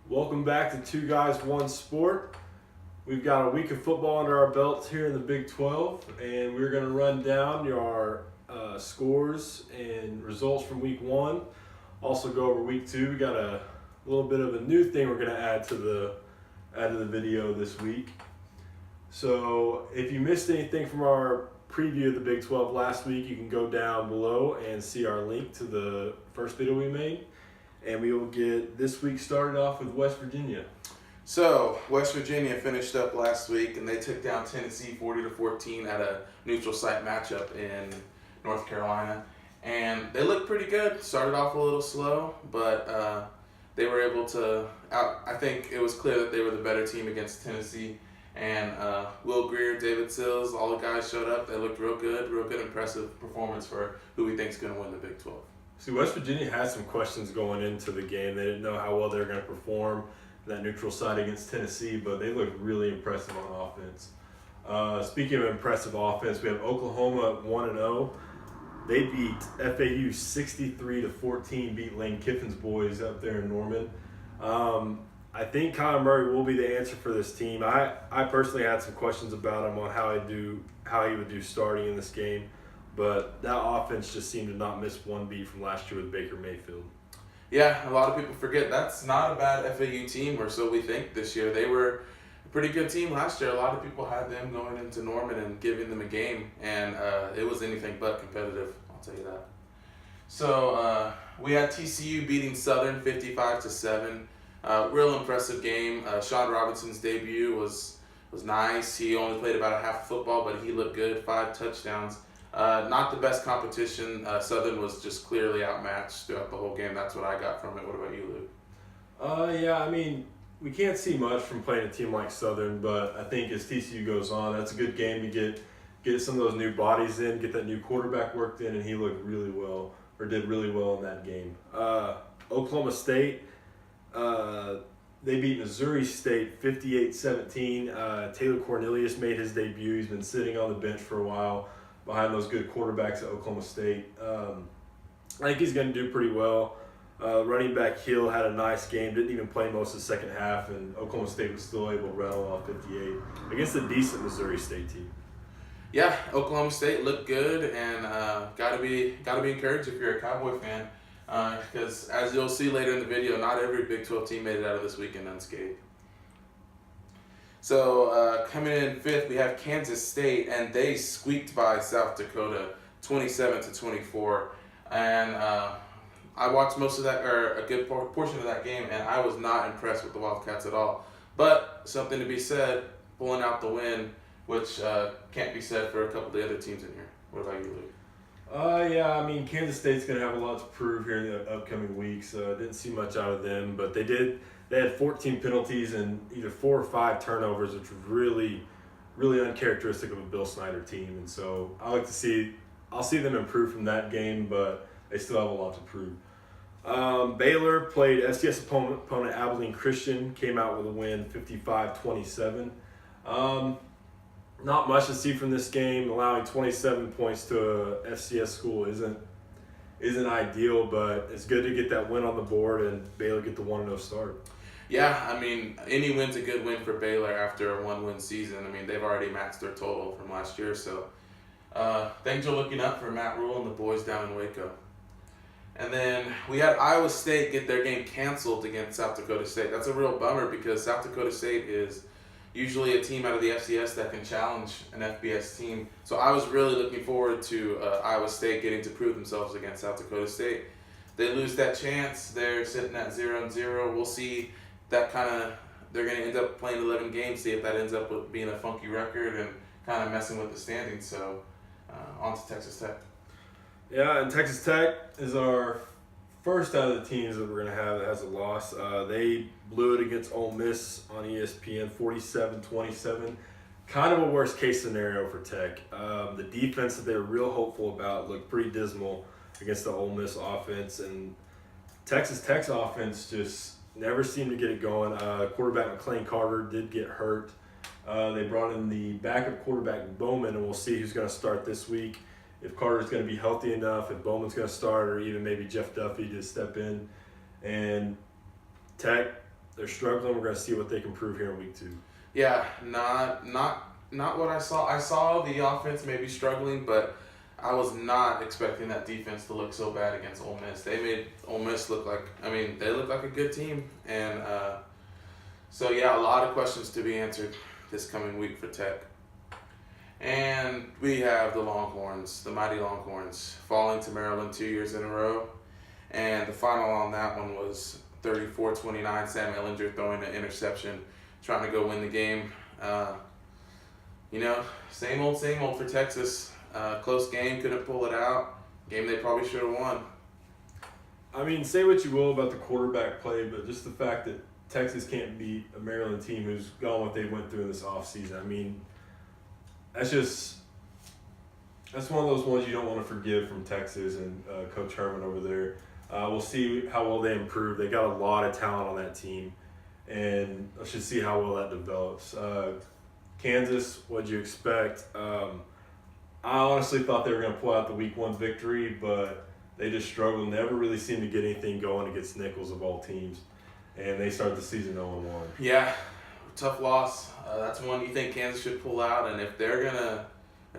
Welcome back to Two Guys, One Sport. We've got a week of football under our belts here in the Big 12, and we're going to run down our scores and results from week one. Also go over week two. We got a little bit of a new thing we're going to add to the video this week. So if you missed anything from our preview of the Big 12 last week, you can go down below and see our link to the first video we made. And we will get this week started off with West Virginia. So, West Virginia finished up last week, and they took down Tennessee 40-14 at a neutral site matchup in North Carolina. And they looked pretty good. Started off a little slow, but they were able to I think it was clear that they were the better team against Tennessee. And Will Greer, David Sills, all the guys showed up. They looked real good, impressive performance for who we think is going to win the Big 12. See, West Virginia had some questions going into the game. They didn't know how well they were going to perform that neutral site against Tennessee, but they looked really impressive on offense. Speaking of impressive offense, we have Oklahoma at 1-0. They beat FAU 63-14, beat Lane Kiffin's boys up there in Norman. I think Kyler Murray will be the answer for this team. I personally had some questions about him on how he would do starting in this game. But that offense just seemed to not miss one beat from last year with Baker Mayfield. Yeah, a lot of people forget that's not a bad FAU team, or so we think this year. They were a pretty good team last year. A lot of people had them going into Norman and giving them a game, and it was anything but competitive, I'll tell you that. So we had TCU beating Southern 55-7. Real impressive game. Sean Robinson's debut was nice. He only played about a half of football, but he looked good, 5 touchdowns. Not the best competition. Southern was just clearly outmatched throughout the whole game. That's what I got from it. What about you, Luke? Yeah, I mean, we can't see much from playing a team like Southern, but I think as TCU goes on, that's a good game to get some of those new bodies in, get that new quarterback worked in, and he looked really well, or did really well in that game. Oklahoma State, they beat Missouri State 58-17. Taylor Cornelius made his debut. He's been sitting on the bench for a while behind those good quarterbacks at Oklahoma State. I think he's going to do pretty well. Running back Hill had a nice game, didn't even play most of the second half, and Oklahoma State was still able to rattle off 58 against a decent Missouri State team. Yeah, Oklahoma State looked good, and gotta be encouraged if you're a Cowboy fan, because as you'll see later in the video, not every Big 12 team made it out of this weekend unscathed. So coming in fifth, we have Kansas State, and they squeaked by South Dakota 27-24. And I watched most of that, or a good portion of that game, and I was not impressed with the Wildcats at all. But something to be said, pulling out the win, which can't be said for a couple of the other teams in here. What about you, Luke? Yeah, I mean, Kansas State's going to have a lot to prove here in the upcoming weeks. Didn't see much out of them, but they had 14 penalties and either 4 or 5 turnovers, which was really, really uncharacteristic of a Bill Snyder team. And so I'll see them improve from that game, but they still have a lot to prove. Baylor played FCS opponent Abilene Christian, came out with a win 55-27. Not much to see from this game. Allowing 27 points to a FCS school isn't ideal, but it's good to get that win on the board and Baylor get the 1-0 start. Yeah, I mean, any win's a good win for Baylor after a 1-win season. I mean, they've already matched their total from last year, so things are looking up for Matt Rule and the boys down in Waco. And then we had Iowa State get their game canceled against South Dakota State. That's a real bummer because South Dakota State is usually a team out of the FCS that can challenge an FBS team. So I was really looking forward to Iowa State getting to prove themselves against South Dakota State. They lose that chance. They're sitting at 0-0. We'll see that they're going to end up playing 11 games, see if that ends up with being a funky record and kind of messing with the standings. So on to Texas Tech. Yeah, and Texas Tech is our first out of the teams that we're going to have that has a loss. They blew it against Ole Miss on ESPN, 47-27. Kind of a worst case scenario for Tech. The defense that they were real hopeful about looked pretty dismal against the Ole Miss offense, and Texas Tech's offense just never seemed to get it going. Quarterback McClain Carter did get hurt. They brought in the backup quarterback Bowman, and we'll see who's going to start this week. If Carter's going to be healthy enough, if Bowman's going to start, or even maybe Jeff Duffy to step in. And Tech they're struggling. We're going to see what they can prove here in week 2. Yeah, not what I saw. I saw the offense maybe struggling, but I was not expecting that defense to look so bad against Ole Miss. They made Ole Miss look like, they look like a good team. And so, yeah, a lot of questions to be answered this coming week for Tech. And we have the Longhorns, the mighty Longhorns, falling to Maryland 2 years in a row. And the final on that one was 34-29, Sam Ehlinger throwing an interception, trying to go win the game. Same old for Texas. Close game, couldn't pull it out. Game they probably should have won. I mean, say what you will about the quarterback play, but just the fact that Texas can't beat a Maryland team who's gone what they went through in this offseason. I mean, that's one of those ones you don't want to forgive from Texas and Coach Herman over there. We'll see how well they improve. They got a lot of talent on that team, and I should see how well that develops. Kansas, what'd you expect? I honestly thought they were going to pull out the week 1 victory, but they just struggled. Never really seemed to get anything going against Nichols of all teams, and they started the season 0-1. Yeah, tough loss. That's one you think Kansas should pull out, and if they're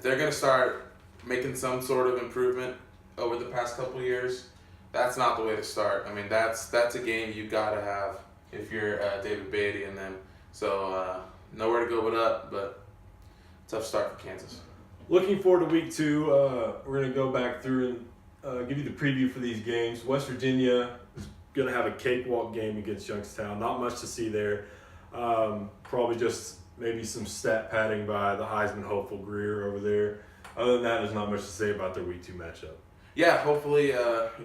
gonna start making some sort of improvement over the past couple of years, that's not the way to start. I mean, that's a game you gotta have if you're David Beatty and them. So nowhere to go but up, but tough start for Kansas. Looking forward to week 2. We're going to go back through and give you the preview for these games. West Virginia is going to have a cakewalk game against Youngstown. Not much to see there. Probably just maybe some stat padding by the Heisman hopeful Greer over there. Other than that, there's not much to say about their week 2 matchup. Yeah, hopefully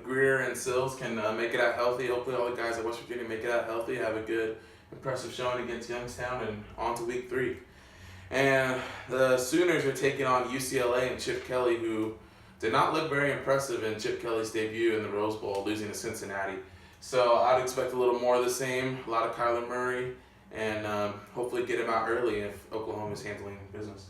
Greer and Sills can make it out healthy. Hopefully all the guys at West Virginia make it out healthy, have a good, impressive showing against Youngstown, and on to week 3. And the Sooners are taking on UCLA and Chip Kelly, who did not look very impressive in Chip Kelly's debut in the Rose Bowl, losing to Cincinnati. So I'd expect a little more of the same, a lot of Kyler Murray, and hopefully get him out early if Oklahoma's handling business.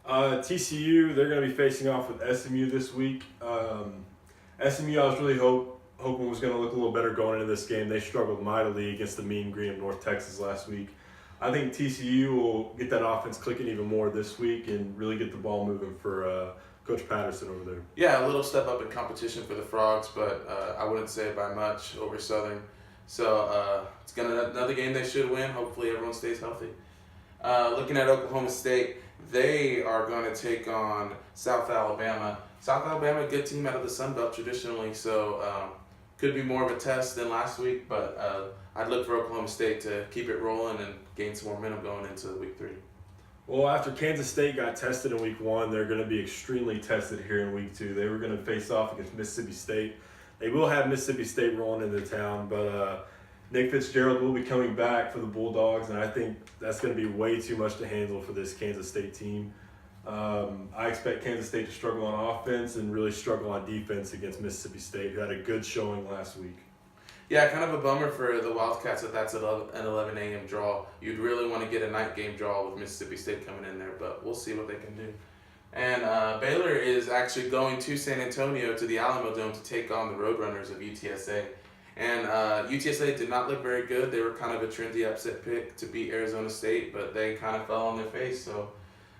TCU, they're going to be facing off with SMU this week. SMU, I was really hoping was going to look a little better going into this game. They struggled mightily against the Mean Green of North Texas last week. I think TCU will get that offense clicking even more this week and really get the ball moving for Coach Patterson over there. Yeah, a little step up in competition for the Frogs, but I wouldn't say it by much over Southern. So it's another game they should win. Hopefully everyone stays healthy. Looking at Oklahoma State, they are going to take on South Alabama. South Alabama, a good team out of the Sun Belt traditionally, so could be more of a test than last week, but I'd look for Oklahoma State to keep it rolling and gain some momentum going into week 3. Well, after Kansas State got tested in week 1, they're going to be extremely tested here in week 2. They were going to face off against Mississippi State. They will have Mississippi State rolling into town, but Nick Fitzgerald will be coming back for the Bulldogs, and I think that's going to be way too much to handle for this Kansas State team. I expect Kansas State to struggle on offense and really struggle on defense against Mississippi State, who had a good showing last week. Yeah, kind of a bummer for the Wildcats that that's an 11 a.m. draw. You'd really want to get a night game draw with Mississippi State coming in there, but we'll see what they can do. And Baylor is actually going to San Antonio to the Alamo Dome to take on the Roadrunners of UTSA. And UTSA did not look very good. They were kind of a trendy upset pick to beat Arizona State, but they kind of fell on their face. So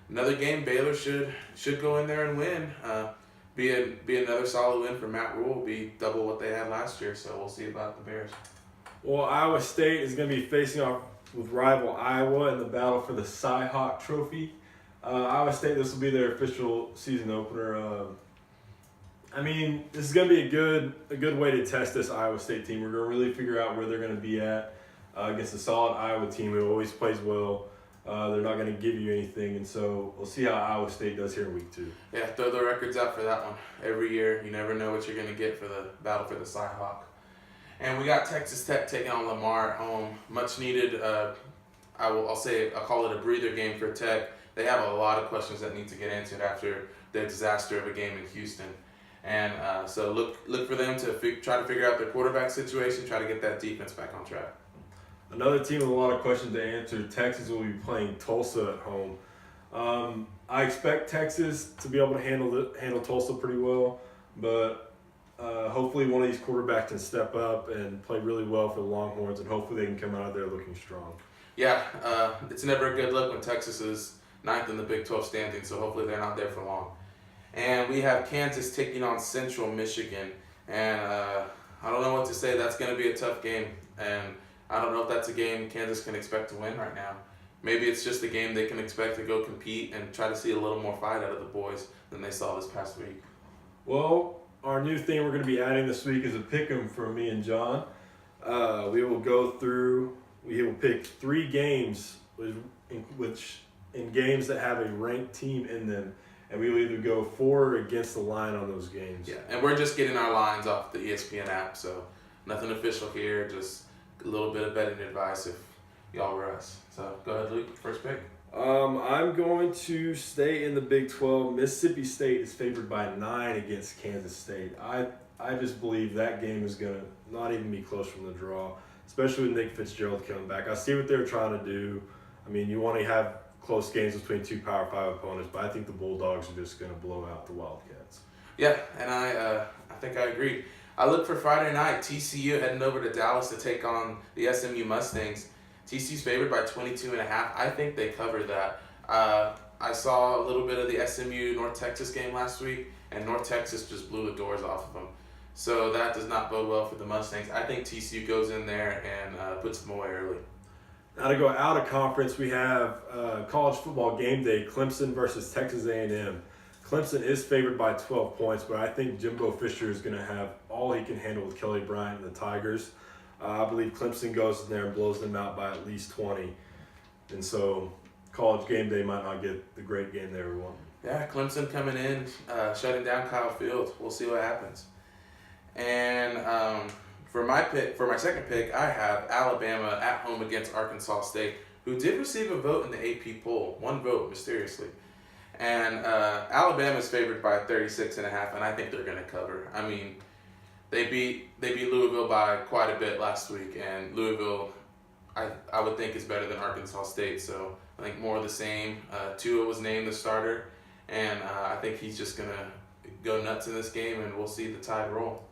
another game Baylor should go in there and win. Be another solid win for Matt Rule. Be double what they had last year. So we'll see about the Bears. Well, Iowa State is going to be facing off with rival Iowa in the battle for the Cy-Hawk Trophy. Iowa State, this will be their official season opener. This is going to be a good way to test this Iowa State team. We're going to really figure out where they're going to be at against a solid Iowa team who always plays well. They're not going to give you anything, and so we'll see how Iowa State does here in week 2. Yeah, throw the records out for that one. Every year, you never know what you're going to get for the battle for the Cy-Hawk. And we got Texas Tech taking on Lamar at home. Much needed. I'll call it a breather game for Tech. They have a lot of questions that need to get answered after their disaster of a game in Houston. And so look for them to try to figure out their quarterback situation, try to get that defense back on track. Another team with a lot of questions to answer. Texas will be playing Tulsa at home. I expect Texas to be able to handle Tulsa pretty well, but hopefully one of these quarterbacks can step up and play really well for the Longhorns, and hopefully they can come out of there looking strong. Yeah, it's never a good look when Texas is ninth in the Big 12 standing, so hopefully they're not there for long. And we have Kansas taking on Central Michigan, and I don't know what to say. That's going to be a tough game, and I don't know if that's a game Kansas can expect to win right now. Maybe it's just a game they can expect to go compete and try to see a little more fight out of the boys than they saw this past week. Well, our new thing we're going to be adding this week is a pick'em from me and John. We will go through. We will pick 3 games, in games that have a ranked team in them, and we will either go for or against the line on those games. Yeah, and we're just getting our lines off the ESPN app, so nothing official here, just a little bit of betting advice if y'all were us. So go ahead, Luke, first pick. I'm going to stay in the Big 12. Mississippi State is favored by 9 against Kansas State. I just believe that game is going to not even be close from the draw, especially with Nick Fitzgerald coming back. I see what they're trying to do. I mean, you want to have close games between 2 Power 5 opponents, but I think the Bulldogs are just going to blow out the Wildcats. Yeah, and I think I agree. I look for Friday night, TCU heading over to Dallas to take on the SMU Mustangs. TCU's favored by 22.5. I think they cover that. I saw a little bit of the SMU North Texas game last week, and North Texas just blew the doors off of them. So that does not bode well for the Mustangs. I think TCU goes in there and puts them away early. Now to go out of conference, we have college football game day, Clemson versus Texas A&M. Clemson is favored by 12 points, but I think Jimbo Fisher is going to have all he can handle with Kelly Bryant and the Tigers. I believe Clemson goes in there and blows them out by at least 20. And so college game day might not get the great game they were wanting. Yeah, Clemson coming in, shutting down Kyle Field. We'll see what happens. And for my second pick, I have Alabama at home against Arkansas State, who did receive a vote in the AP poll, 1 vote mysteriously. And Alabama's favored by 36.5, and I think they're going to cover. I mean, they beat Louisville by quite a bit last week, and Louisville, I would think, is better than Arkansas State. So I think more of the same. Tua was named the starter, and I think he's just going to go nuts in this game, and we'll see the Tide roll.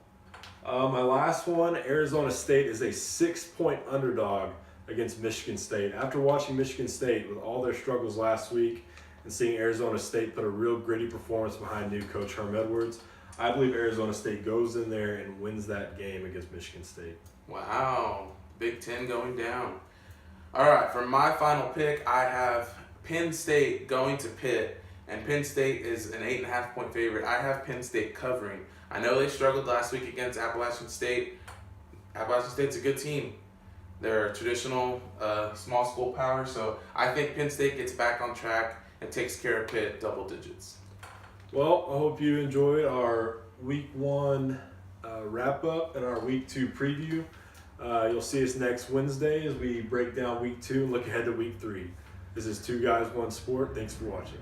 My last one, Arizona State is a 6-point underdog against Michigan State. After watching Michigan State with all their struggles last week and seeing Arizona State put a real gritty performance behind new coach Herm Edwards, I believe Arizona State goes in there and wins that game against Michigan State. Wow, Big Ten going down. All right, for my final pick, I have Penn State going to Pitt, and Penn State is an 8.5-point favorite. I have Penn State covering. I know they struggled last week against Appalachian State. Appalachian State's a good team. They're a traditional small school power, so I think Penn State gets back on track and takes care of Pitt double digits. Well, I hope you enjoyed our Week 1 wrap-up and our Week 2 preview. You'll see us next Wednesday as we break down Week 2 and look ahead to Week 3. This is 2 Guys, 1 Sport. Thanks for watching.